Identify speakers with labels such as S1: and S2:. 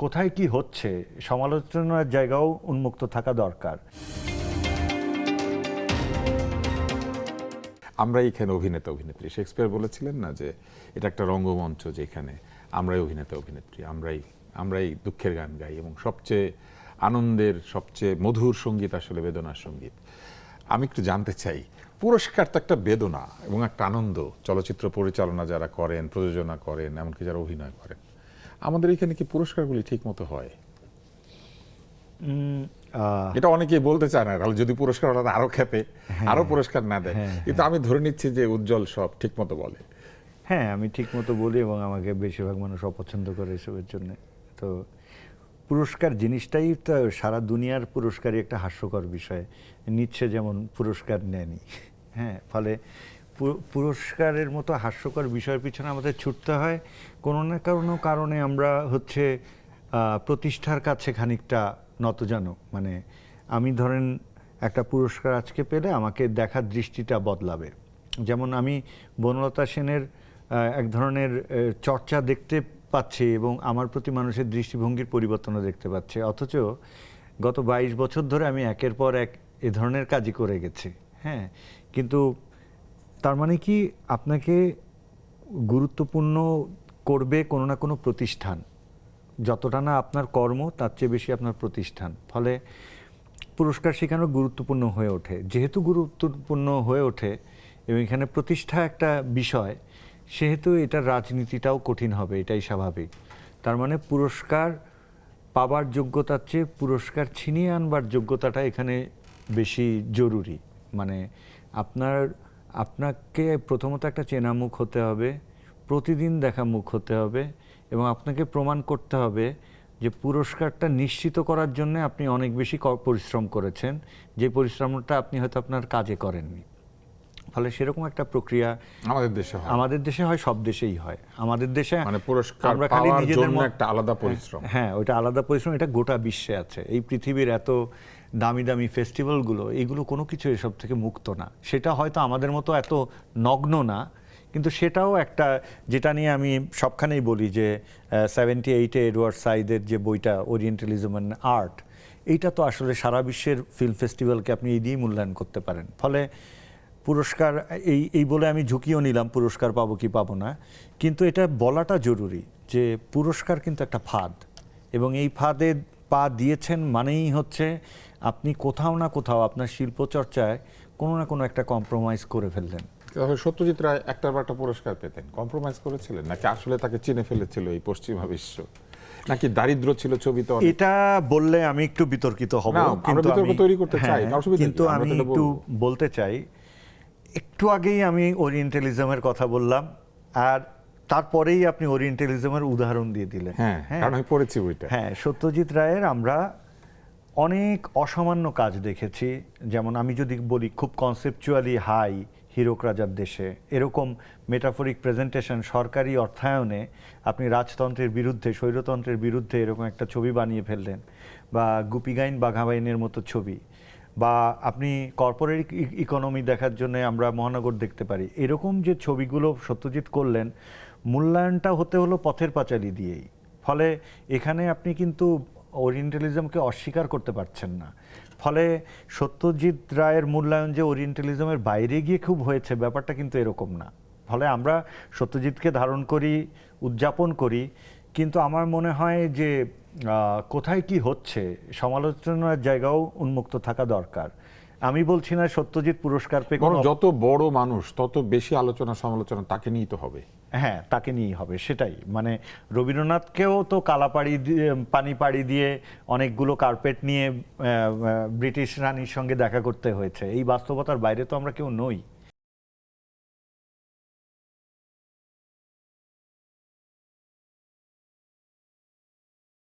S1: কোথায় কি হচ্ছে সমালোচনার জায়গাও উন্মুক্ত থাকা দরকার।
S2: আমরা এখানে অভিনেতা অভিনেত্রী, শেক্সপিয়ার বলেছিলেন না যে এটা একটা রঙ্গমঞ্চ, যেখানে আমরাই অভিনেতা অভিনেত্রী, আমরাই দুঃখের গান গাই, এবং সবচেয়ে আনন্দের, সবচেয়ে মধুর সঙ্গীত আসলে বেদনার সঙ্গীত। আমি একটু জানতে চাই, পুরস্কার তো একটা বেদনা এবং একটা আনন্দ। চলচ্চিত্র পরিচালনা যারা করেন, প্রযোজনা করেন, এমনকি যারা অভিনয় করেন, আমাদের এখানে কি পুরস্কারগুলি ঠিক মতো হয়? এটা অনেকেই বলতে চায় না, যদি পুরস্কার ওরা আরো খেপে, আরো পুরস্কার না দেয়। কিন্তু আমি ধরে নিচ্ছি যে উজ্জ্বল সব ঠিক মতো বলে।
S1: হ্যাঁ, আমি ঠিক মতো বলি এবং আমাকে বেশিরভাগ মানুষ অপছন্দ করে এসবের জন্য। তো পুরস্কার জিনিসটাই তো সারা দুনিয়ার পুরস্কারই একটা হাস্যকর বিষয়। নিচ্ছে যেমন পুরস্কার নেয়নি, হ্যাঁ, ফলে পুরস্কারের মতো হাস্যকর বিষয়ের পিছনে আমাদের ছুটতে হয়। কোনো না কোনো কারণে আমরা প্রতিষ্ঠার কাছে খানিকটা নতজানু। মানে আমি ধরেন একটা পুরস্কার আজকে পেলে আমাকে দেখার দৃষ্টিটা বদলাবে। যেমন আমি বনলতা সেনের এক ধরনের চর্চা দেখতে পাচ্ছি এবং আমার প্রতি মানুষের দৃষ্টিভঙ্গির পরিবর্তনও দেখতে পাচ্ছে। অথচ গত 22 বছর ধরে আমি একের পর এক এ ধরনের কাজই করে গেছি, হ্যাঁ। কিন্তু তার মানে কি আপনাকে গুরুত্বপূর্ণ করবে কোনো না কোনো প্রতিষ্ঠান। যতটা না আপনার কর্ম, তার চেয়ে বেশি আপনার প্রতিষ্ঠান। ফলে পুরস্কার শেখানো গুরুত্বপূর্ণ হয়ে ওঠে। যেহেতু গুরুত্বপূর্ণ হয়ে ওঠে এবং এখানে প্রতিষ্ঠা একটা বিষয়, সেহেতু এটার রাজনীতিটাও কঠিন হবে, এটাই স্বাভাবিক। তার মানে পুরস্কার পাবার যোগ্যতার চেয়ে পুরস্কার ছিনিয়ে আনবার যোগ্যতাটা এখানে বেশি জরুরি। মানে আপনাকে প্রথমত একটা চেনা মুখ হতে হবে, প্রতিদিন দেখা মুখ হতে হবে, এবং আপনাকে প্রমাণ করতে হবে যে পুরস্কারটা নিশ্চিত করার জন্য আপনি অনেক বেশি পরিশ্রম করেছেন, যে পরিশ্রমটা আপনি হয়তো আপনার কাজে করেননি। ফলে সেরকম একটা প্রক্রিয়া আমাদের দেশে হয়, সব দেশেই হয়। আমাদের দেশে
S2: মানে পুরস্কার
S1: আমরা খালি
S2: পাওয়ার
S1: নিজেদের
S2: জন্য একটা আলাদা পরিশ্রম।
S1: হ্যাঁ, ওইটা আলাদা পরিশ্রম, এটা গোটা বিশ্বে আছে। এই পৃথিবীর এত দামি দামি ফেস্টিভ্যালগুলো, এইগুলো কোনো কিছু এসব থেকে মুক্ত না। সেটা হয়তো আমাদের মতো এত নগ্ন না, কিন্তু সেটাও একটা, যেটা নিয়ে আমি সবখানেই বলি যে 78-এ এডওয়ার্ড সাইদের যে বইটা ওরিয়েন্টালিজম অ্যান্ড আর্ট, এইটা তো আসলে সারা বিশ্বের ফিল্ম ফেস্টিভ্যালকে আপনি এই দিয়েই মূল্যায়ন করতে পারেন। ফলে পুরস্কার এই বলে আমি ঝুঁকিও নিলাম পুরস্কার পাবো কি পাবো না, কিন্তু এটা বলাটা জরুরি যে পুরস্কার কিন্তু একটা ফাঁদ, এবং এই ফাঁদে পা দিয়েছেন মানেই হচ্ছে আপনি কোথাও না কোথাও আপনার শিল্পচর্চায় কোনো না কোনো একটা কম্প্রোমাইজ করে ফেললেন।
S2: সত্যজিৎ রায় একটার পর একটা পুরস্কার পেতেন, কম্প্রোমাইজ করেছিলেন নাকি আসলে তাকে চিনে ফেলেছিল এই পশ্চিমা বিশ্ব, নাকি দারিদ্র ছিল ছবিতে?
S1: এটা বললে আমি একটু বিতর্কিত হব, কিন্তু আমি একটু বলতে চাই। একটু আগেই আমি ওরিয়েন্টালিজমের কথা বললাম, আর তারপরেই আপনি ওরিয়েন্টালিজমের উদাহরণ দিয়ে দিলেন।
S2: হ্যাঁ, কারণ আমি পড়েছি বইটা।
S1: হ্যাঁ, সত্যজিৎ রায়ের আমরা অনেক অসামান্য কাজ দেখেছি। যেমন আমি যদি বলি খুব কনসেপচুয়ালি হাই, হীরক রাজার দেশে, এরকম মেটাফরিক প্রেজেন্টেশন সরকারি অর্থায়নে আপনি রাজতন্ত্রের বিরুদ্ধে, স্বৈরতন্ত্রের বিরুদ্ধে এরকম একটা ছবি বানিয়ে ফেললেন, বা গুপিগাইন বাঘাবাইনের মতো ছবি, বা আপনি কর্পোরেট ইকোনমি দেখার জন্য আমরা মহানগর দেখতে পারি। এরকম যে ছবিগুলো সত্যজিৎ করলেন, মূল্যায়নটা হতে হলো পথের পাঁচালী দিয়েই। ফলে এখানে আপনি কিন্তু ওরিয়েন্টালিজমকে অস্বীকার করতে পারছেন না। ফলে সত্যজিৎ রায়ের মূল্যায়ন যে ওরিয়েন্টালিজমের বাইরে গিয়ে খুব হয়েছে, ব্যাপারটা কিন্তু এরকম না। ফলে আমরা সত্যজিৎকে ধারণ করি, উদযাপন করি, কিন্তু আমার মনে হয় যে কোথায় কি হচ্ছে সমালোচনার জায়গাও উন্মুক্ত থাকা দরকার। আমি বলছি না সত্যজিৎ পুরস্কার পেয়ে,
S2: যত বড় মানুষ তত বেশি আলোচনা সমালোচনা তাকে নিয়েই তো হবে।
S1: হ্যাঁ, তাকে নিয়েই হবে, সেটাই। মানে রবীন্দ্রনাথকেও তো পানি পাড়ি দিয়ে অনেকগুলো কার্পেট নিয়ে ব্রিটিশ রানীর সঙ্গে দেখা করতে হয়েছে। এই বাস্তবতার বাইরে তো আমরা কেউ নই।